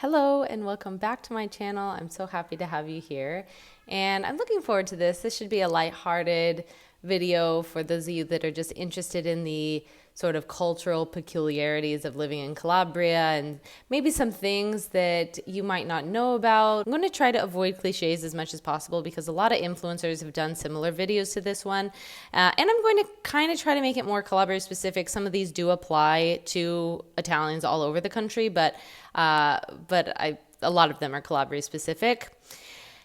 Hello and welcome back to my channel. I'm so happy to have you here and I'm looking forward to this. This should be a lighthearted video for those of you that are just interested in the sort of cultural peculiarities of living in Calabria and maybe some things that you might not know about. I'm going to try to avoid cliches as much as possible because a lot of influencers have done similar videos to this one. And I'm going to kind of try to make it more Calabria specific. Some of these do apply to Italians all over the country, but a lot of them are Calabria specific.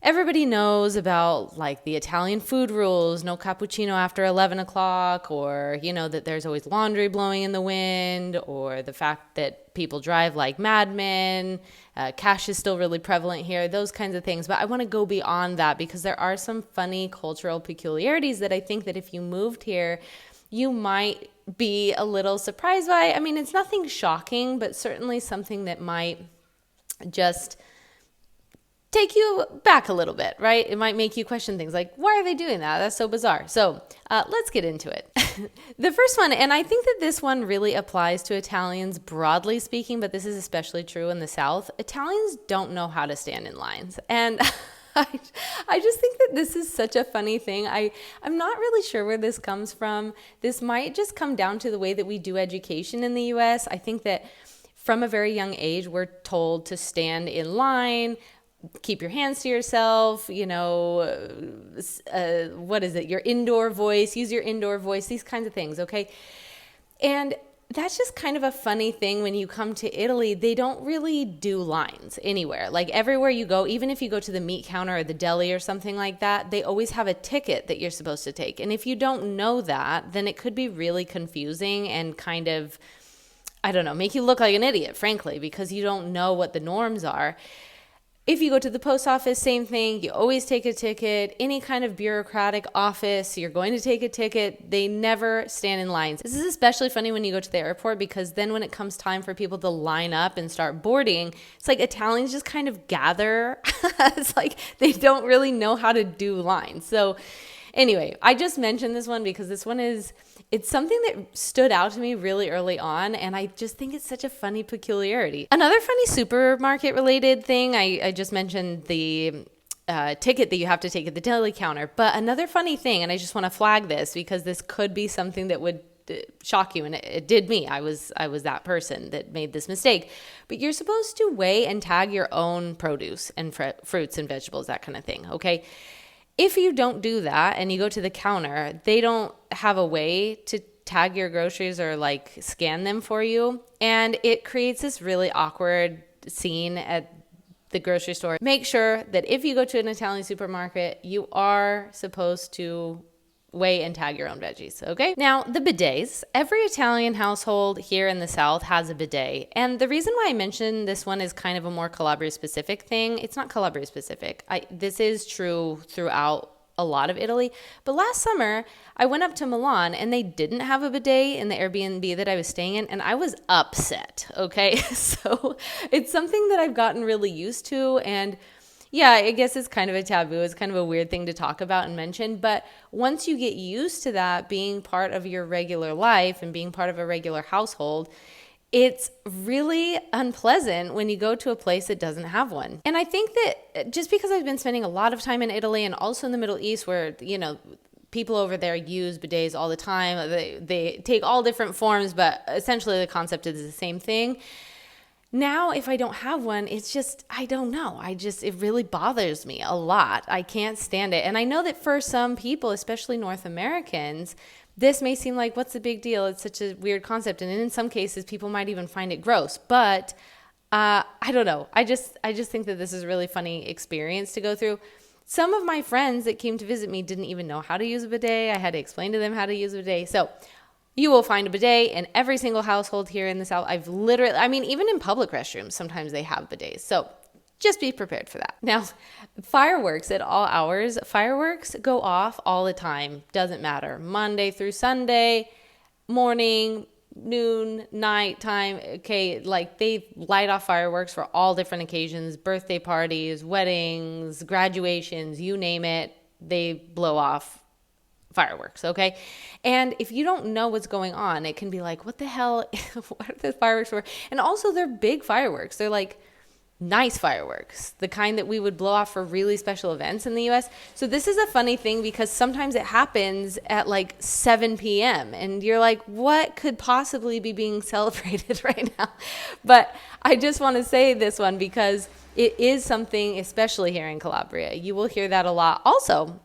Everybody knows about like the Italian food rules, no cappuccino after 11 o'clock, or, that there's always laundry blowing in the wind, or the fact that people drive like madmen. Cash is still really prevalent here, those kinds of things. But I want to go beyond that because there are some funny cultural peculiarities that I think that if you moved here, you might be a little surprised by. I mean, it's nothing shocking, but certainly something that might just take you back a little bit, right? It might make you question things like, why are they doing that? That's so bizarre. So let's get into it. The first one, and I think that this one really applies to Italians broadly speaking, but this is especially true in the South. Italians don't know how to stand in lines. And I just think that this is such a funny thing. I'm not really sure where this comes from. This might just come down to the way that we do education in the US. I think that from a very young age, we're told to stand in line, keep your hands to yourself, what is it? Your indoor voice, use your indoor voice, these kinds of things, okay? And that's just kind of a funny thing when you come to Italy. They don't really do lines anywhere. Like everywhere you go, even if you go to the meat counter or the deli or something like that, they always have a ticket that you're supposed to take. And if you don't know that, then it could be really confusing and kind of, I don't know, make you look like an idiot, frankly, because you don't know what the norms are. If you go to the post office, same thing. You always take a ticket. Any kind of bureaucratic office, you're going to take a ticket. They never stand in lines. This is especially funny when you go to the airport because then when it comes time for people to line up and start boarding, it's like Italians just kind of gather. It's like they don't really know how to do lines. So anyway, I just mentioned this one because this one it's something that stood out to me really early on, and I just think it's such a funny peculiarity. Another funny supermarket related thing, I just mentioned the ticket that you have to take at the deli counter, but another funny thing, and I just want to flag this because this could be something that would shock you, and it did me. I was that person that made this mistake. But you're supposed to weigh and tag your own produce and fruits and vegetables, that kind of thing, okay? If you don't do that and you go to the counter, they don't have a way to tag your groceries or like scan them for you. And it creates this really awkward scene at the grocery store. Make sure that if you go to an Italian supermarket, you are supposed to weigh and tag your own veggies, okay? Now, the bidets. Every Italian household here in the South has a bidet. And the reason why I mentioned this one is kind of a more Calabria-specific thing. It's not Calabria-specific. This is true throughout a lot of Italy. But last summer, I went up to Milan and they didn't have a bidet in the Airbnb that I was staying in, and I was upset, okay? So it's something that I've gotten really used to, and yeah, I guess it's kind of a taboo. It's kind of a weird thing to talk about and mention. But once you get used to that being part of your regular life and being part of a regular household, it's really unpleasant when you go to a place that doesn't have one. And I think that just because I've been spending a lot of time in Italy and also in the Middle East where, people over there use bidets all the time. They take all different forms, but essentially the concept is the same thing. Now, if I don't have one, it's just, I don't know. It really bothers me a lot. I can't stand it. And I know that for some people, especially North Americans, this may seem like, what's the big deal? It's such a weird concept. And in some cases, people might even find it gross. But I don't know. I just think that this is a really funny experience to go through. Some of my friends that came to visit me didn't even know how to use a bidet. I had to explain to them how to use a bidet. So you will find a bidet in every single household here in the South. Even in public restrooms, sometimes they have bidets. So just be prepared for that. Now, fireworks at all hours. Fireworks go off all the time. Doesn't matter. Monday through Sunday, morning, noon, night time. Okay, like they light off fireworks for all different occasions. Birthday parties, weddings, graduations, you name it. They blow off fireworks, okay? And if you don't know what's going on, it can be like, what the hell? What are the fireworks for? And also, they're big fireworks. They're like nice fireworks, the kind that we would blow off for really special events in the US. So this is a funny thing because sometimes it happens at like 7 p.m. and you're like, what could possibly be being celebrated right now? But I just want to say this one because it is something, especially here in Calabria. You will hear that a lot. Also,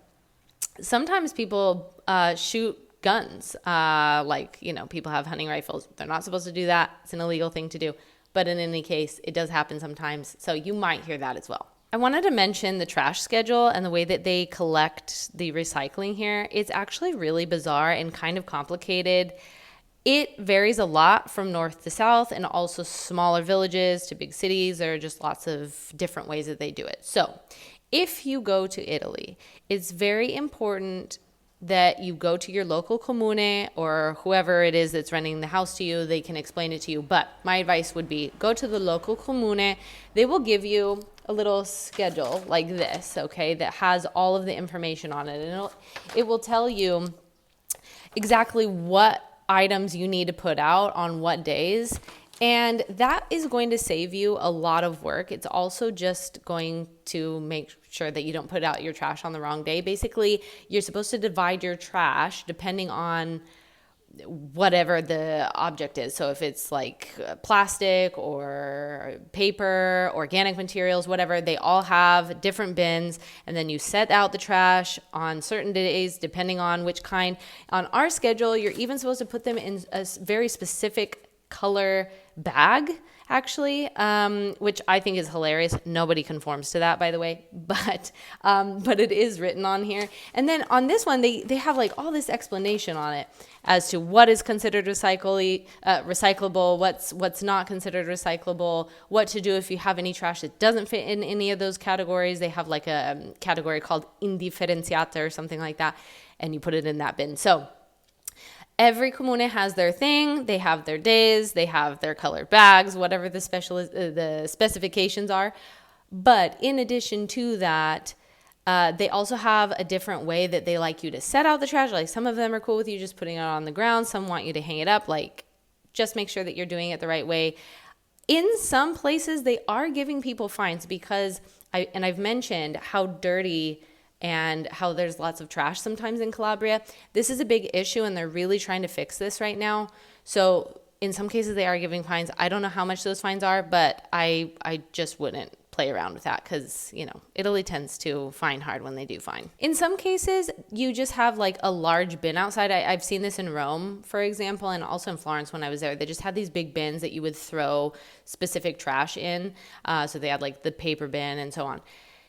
sometimes people shoot guns, people have hunting rifles. They're not supposed to do that. It's an illegal thing to do. But in any case, it does happen sometimes. So you might hear that as well. I wanted to mention the trash schedule and the way that they collect the recycling here. It's actually really bizarre and kind of complicated. It varies a lot from north to south and also smaller villages to big cities. There are just lots of different ways that they do it. So if you go to Italy, it's very important that you go to your local comune or whoever it is that's renting the house to you. They can explain it to you. But my advice would be go to the local comune. They will give you a little schedule like this, okay, that has all of the information on it. And it will tell you exactly what items you need to put out on what days. And that is going to save you a lot of work. It's also just going to make sure that you don't put out your trash on the wrong day. Basically, you're supposed to divide your trash depending on whatever the object is. So if it's like plastic or paper, organic materials, whatever, they all have different bins. And then you set out the trash on certain days, depending on which kind. On our schedule, you're even supposed to put them in a very specific color bag, actually, which I think is hilarious. Nobody conforms to that, by the way, but it is written on here. And then on this one, they have like all this explanation on it as to what is considered recyclable, what's not considered recyclable, what to do if you have any trash that doesn't fit in any of those categories. They have like a category called indifferenziata or something like that, and you put it in that bin. So every comune has their thing. They have their days. They have their colored bags, whatever the specifications are. But in addition to that, they also have a different way that they like you to set out the trash. Like some of them are cool with you just putting it on the ground. Some want you to hang it up. Like just make sure that you're doing it the right way. In some places, they are giving people fines because I've mentioned how dirty and how there's lots of trash sometimes in Calabria. This is a big issue and they're really trying to fix this right now. So in some cases they are giving fines. I don't know how much those fines are, but I just wouldn't play around with that because, Italy tends to fine hard when they do fine. In some cases, you just have like a large bin outside. I've seen this in Rome, for example, and also in Florence when I was there. They just had these big bins that you would throw specific trash in. So they had like the paper bin and so on.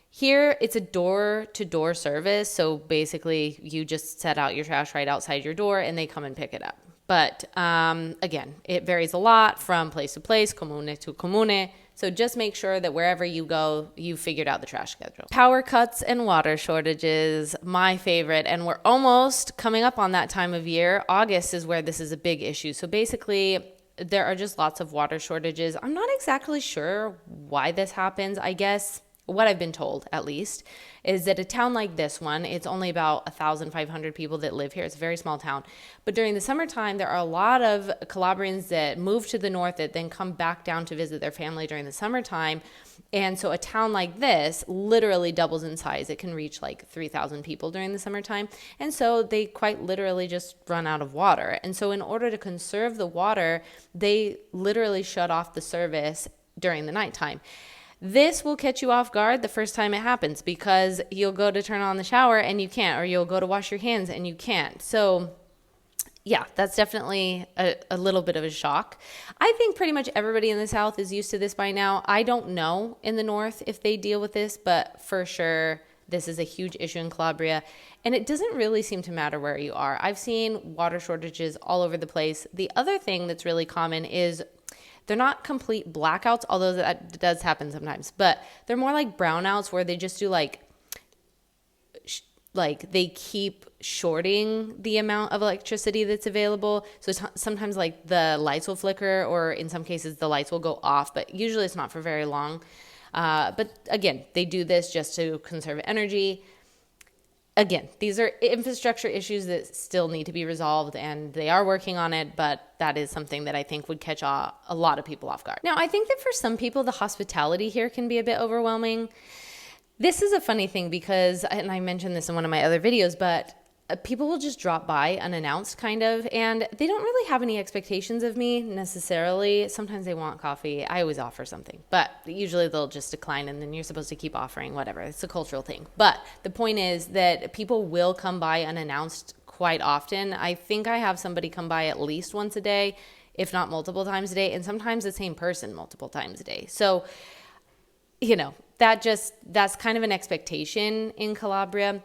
Here, it's a door-to-door service, so basically you just set out your trash right outside your door and they come and pick it up. But again, it varies a lot from place to place, comune to comune, so just make sure that wherever you go, you figured out the trash schedule. Power cuts and water shortages, my favorite, and we're almost coming up on that time of year. August is where this is a big issue. So basically, there are just lots of water shortages. I'm not exactly sure why this happens. I guess what I've been told, at least, is that a town like this one, it's only about 1,500 people that live here. It's a very small town. But during the summertime, there are a lot of Calabrians that move to the north that then come back down to visit their family during the summertime. And so a town like this literally doubles in size. It can reach like 3,000 people during the summertime. And so they quite literally just run out of water. And so in order to conserve the water, they literally shut off the service during the nighttime. This will catch you off guard the first time it happens because you'll go to turn on the shower and you can't, or you'll go to wash your hands and you can't. So yeah, that's definitely a little bit of a shock. I think pretty much everybody in the South is used to this by now. I don't know in the North if they deal with this, but for sure, this is a huge issue in Calabria, and it doesn't really seem to matter where you are. I've seen water shortages all over the place. The other thing that's really common is they're not complete blackouts, although that does happen sometimes, but they're more like brownouts where they just do like they keep shorting the amount of electricity that's available. So sometimes like the lights will flicker, or in some cases the lights will go off, but usually it's not for very long. But again, they do this just to conserve energy. again, these are infrastructure issues that still need to be resolved, and they are working on it, but that is something that I think would catch a lot of people off guard. Now, I think that for some people, the hospitality here can be a bit overwhelming. This is a funny thing because, and I mentioned this in one of my other videos, but people will just drop by unannounced kind of, and they don't really have any expectations of me necessarily. Sometimes they want coffee. I always offer something, but usually they'll just decline, and then you're supposed to keep offering whatever. It's a cultural thing. But the point is that people will come by unannounced quite often. I think I have somebody come by at least once a day, if not multiple times a day, and sometimes the same person multiple times a day. So, that's kind of an expectation in Calabria.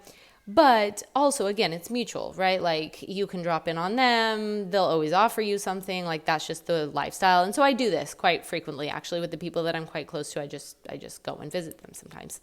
But also, again, it's mutual, right? Like, you can drop in on them. They'll always offer you something. Like, that's just the lifestyle. And so I do this quite frequently, actually, with the people that I'm quite close to. I just go and visit them sometimes.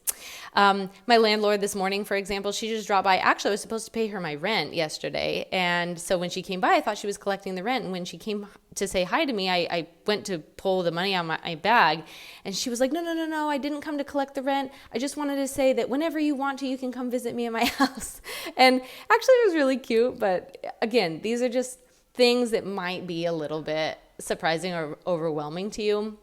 My landlord this morning, for example, she just dropped by. Actually, I was supposed to pay her my rent yesterday. And so when she came by, I thought she was collecting the rent. And when she came to say hi to me, I went to pull the money out of my bag, and she was like, no, I didn't come to collect the rent. I just wanted to say that whenever you want to, you can come visit me at my house. And actually it was really cute, but again, these are just things that might be a little bit surprising or overwhelming to you.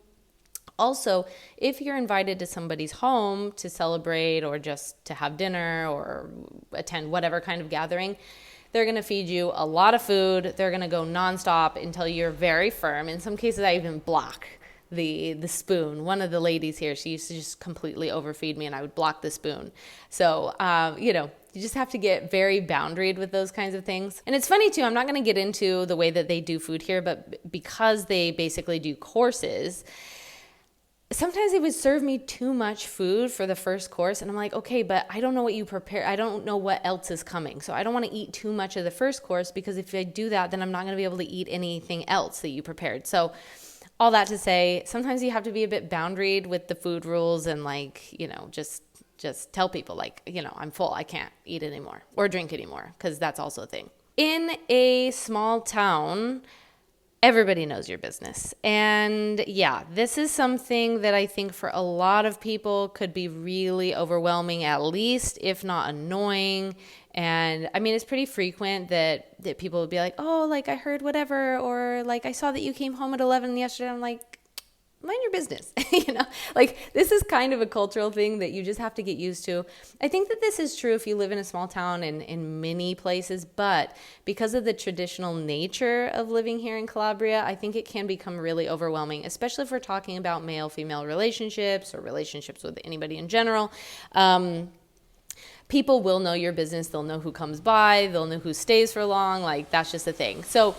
Also, if you're invited to somebody's home to celebrate or just to have dinner or attend whatever kind of gathering, they're going to feed you a lot of food. They're going to go nonstop until you're very firm. In some cases, I even block the spoon. One of the ladies here, she used to just completely overfeed me, and I would block the spoon. So, you just have to get very boundaried with those kinds of things. And it's funny too, I'm not going to get into the way that they do food here, but because they basically do courses, sometimes they would serve me too much food for the first course. And I'm like, okay, but I don't know what you prepare. I don't know what else is coming. So I don't want to eat too much of the first course, because if I do that, then I'm not going to be able to eat anything else that you prepared. So all that to say, sometimes you have to be a bit boundaried with the food rules and just tell people I'm full. I can't eat anymore or drink anymore, because that's also a thing. In a small town, everybody knows your business. And yeah, this is something that I think for a lot of people could be really overwhelming, at least, if not annoying. And I mean, it's pretty frequent that people would be like, oh, I heard whatever, or I saw that you came home at 11 yesterday. I'm like, mind your business. This is kind of a cultural thing that you just have to get used to. I think that this is true if you live in a small town and in many places, but because of the traditional nature of living here in Calabria, I think it can become really overwhelming, especially if we're talking about male-female relationships or relationships with anybody in general. People will know your business. They'll know who comes by. They'll know who stays for long. That's just a thing. So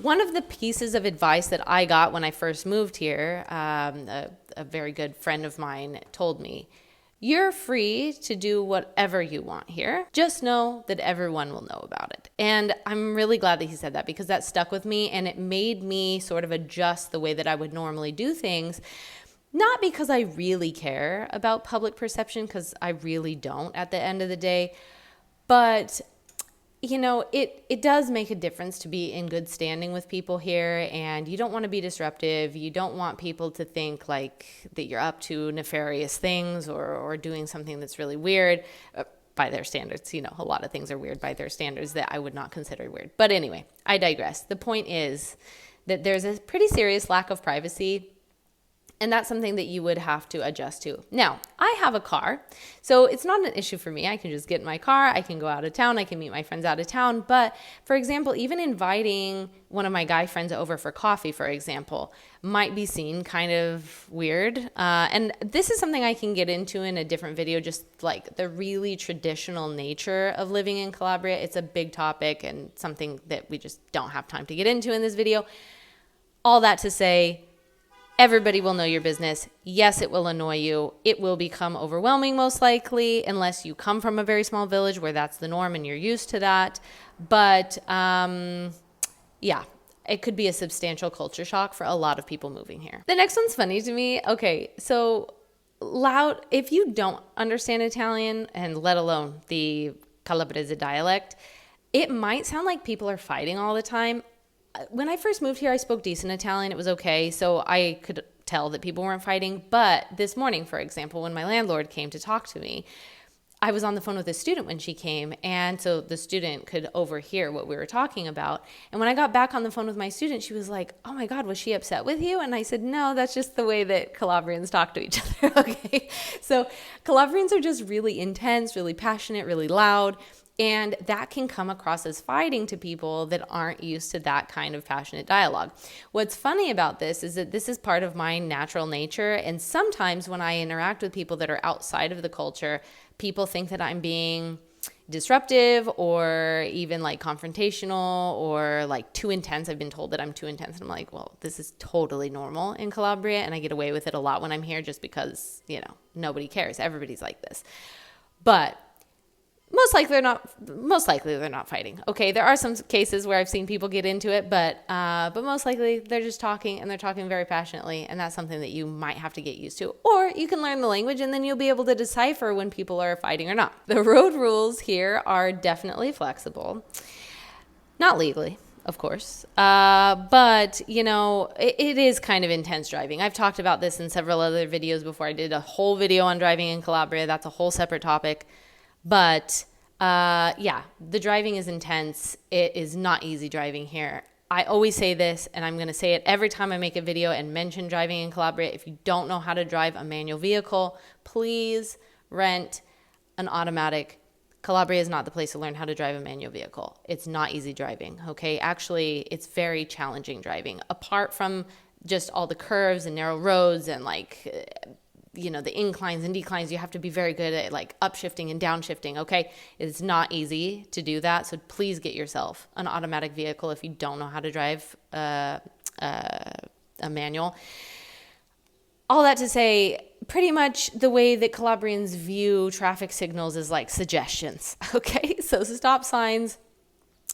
one of the pieces of advice that I got when I first moved here, a very good friend of mine told me, you're free to do whatever you want here. Just know that everyone will know about it. And I'm really glad that he said that, because that stuck with me, and it made me sort of adjust the way that I would normally do things. Not because I really care about public perception, because I really don't at the end of the day, but it does make a difference to be in good standing with people here, and you don't want to be disruptive. You don't want people to think that you're up to nefarious things or doing something that's really weird by their standards. A lot of things are weird by their standards that I would not consider weird. But anyway, I digress. The point is that there's a pretty serious lack of privacy, and that's something that you would have to adjust to. Now, I have a car, so it's not an issue for me. I can just get in my car. I can go out of town. I can meet my friends out of town. But, for example, even inviting one of my guy friends over for coffee, for example, might be seen kind of weird. And this is something I can get into in a different video, just the really traditional nature of living in Calabria. It's a big topic and something that we just don't have time to get into in this video. All that to say, everybody will know your business. Yes, it will annoy you. It will become overwhelming most likely, unless you come from a very small village where that's the norm and you're used to that. But yeah, it could be a substantial culture shock for a lot of people moving here. The next one's funny to me. Okay, so if you don't understand Italian, and let alone the Calabrese dialect, it might sound like people are fighting all the time. When I first moved here, I spoke decent Italian. It was okay, so I could tell that people weren't fighting. But this morning, for example, when my landlord came to talk to me, I was on the phone with a student when she came, and so the student could overhear what we were talking about. And when I got back on the phone with my student, she was like, "Oh my God, was she upset with you?" And I said, "No, that's just the way that Calabrians talk to each other." Okay. So Calabrians are just really intense, really passionate, really loud. And that can come across as fighting to people that aren't used to that kind of passionate dialogue. What's funny about this is that this is part of my natural nature. And sometimes when I interact with people that are outside of the culture, people think that I'm being disruptive or even like confrontational or like too intense. I've been told that I'm too intense. And I'm like, well, this is totally normal in Calabria. And I get away with it a lot when I'm here just because, nobody cares. Everybody's like this. But most likely they're not fighting. Okay, there are some cases where I've seen people get into it, but most likely they're just talking, and they're talking very passionately, and that's something that you might have to get used to. Or you can learn the language, and then you'll be able to decipher when people are fighting or not. The road rules here are definitely flexible. Not legally, of course, but it is kind of intense driving. I've talked about this in several other videos before. I did a whole video on driving in Calabria. That's a whole separate topic. But the driving is intense. It is not easy driving here. I always say this, and I'm going to say it every time I make a video and mention driving in Calabria. If you don't know how to drive a manual vehicle, please rent an automatic. Calabria is not the place to learn how to drive a manual vehicle. It's not easy driving, okay? Actually, it's very challenging driving. Apart from just all the curves and narrow roads and the inclines and declines, you have to be very good at like upshifting and downshifting, okay? It's not easy to do that, so please get yourself an automatic vehicle if you don't know how to drive a manual. All that to say, pretty much the way that Calabrians view traffic signals is like suggestions, okay? So stop signs,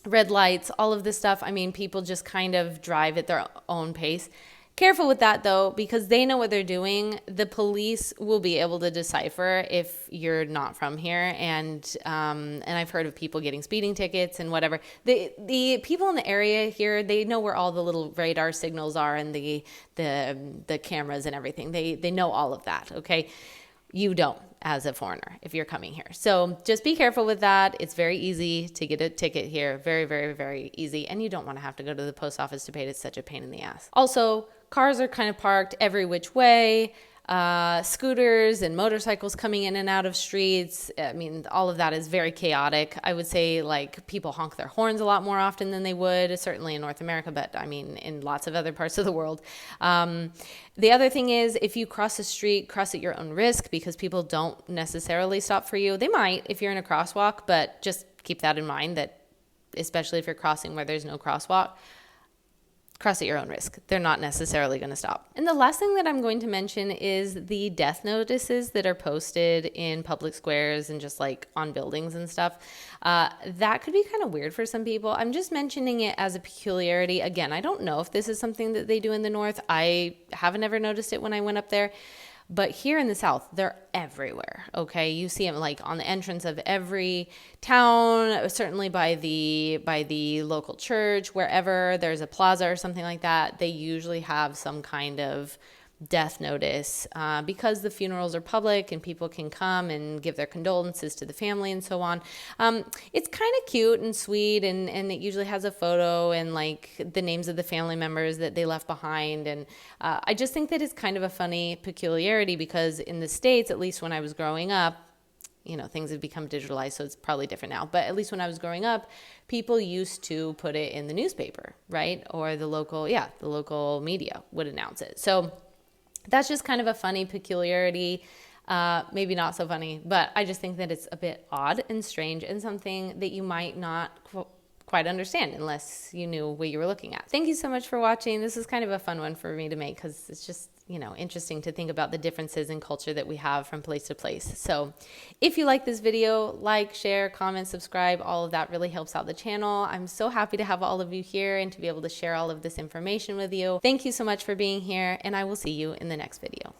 red lights, all of this stuff, people just kind of drive at their own pace. Careful with that, though, because they know what they're doing. The police will be able to decipher if you're not from here, and I've heard of people getting speeding tickets and whatever. The people in the area here, they know where all the little radar signals are and the cameras and everything. They know all of that, okay? You don't as a foreigner if you're coming here. So just be careful with that. It's very easy to get a ticket here. Very, very, very easy. And you don't want to have to go to the post office to pay it. It's such a pain in the ass. Also, cars are kind of parked every which way. Scooters and motorcycles coming in and out of streets. All of that is very chaotic. I would say like people honk their horns a lot more often than they would, certainly in North America, but in lots of other parts of the world. The other thing is if you cross the street, cross at your own risk because people don't necessarily stop for you. They might if you're in a crosswalk, but just keep that in mind that especially if you're crossing where there's no crosswalk, cross at your own risk. They're not necessarily going to stop. And the last thing that I'm going to mention is the death notices that are posted in public squares and just like on buildings and stuff. That could be kind of weird for some people. I'm just mentioning it as a peculiarity. Again, I don't know if this is something that they do in the North. I haven't ever noticed it when I went up there. But here in the South, they're everywhere, okay? You see them like on the entrance of every town, certainly by the local church, wherever there's a plaza or something like that, they usually have some kind of death notice because the funerals are public and people can come and give their condolences to the family and so on. It's kind of cute and sweet, and it usually has a photo and like the names of the family members that they left behind. And I just think that it's kind of a funny peculiarity because in the States, at least when I was growing up, things have become digitalized, so it's probably different now. But at least when I was growing up, people used to put it in the newspaper, right? Or the local media would announce it. So that's just kind of a funny peculiarity, maybe not so funny, but I just think that it's a bit odd and strange and something that you might not quite understand unless you knew what you were looking at. Thank you so much for watching. This is kind of a fun one for me to make because it's just, interesting to think about the differences in culture that we have from place to place. So if you like this video, like, share, comment, subscribe, all of that really helps out the channel. I'm so happy to have all of you here and to be able to share all of this information with you. Thank you so much for being here, and I will see you in the next video.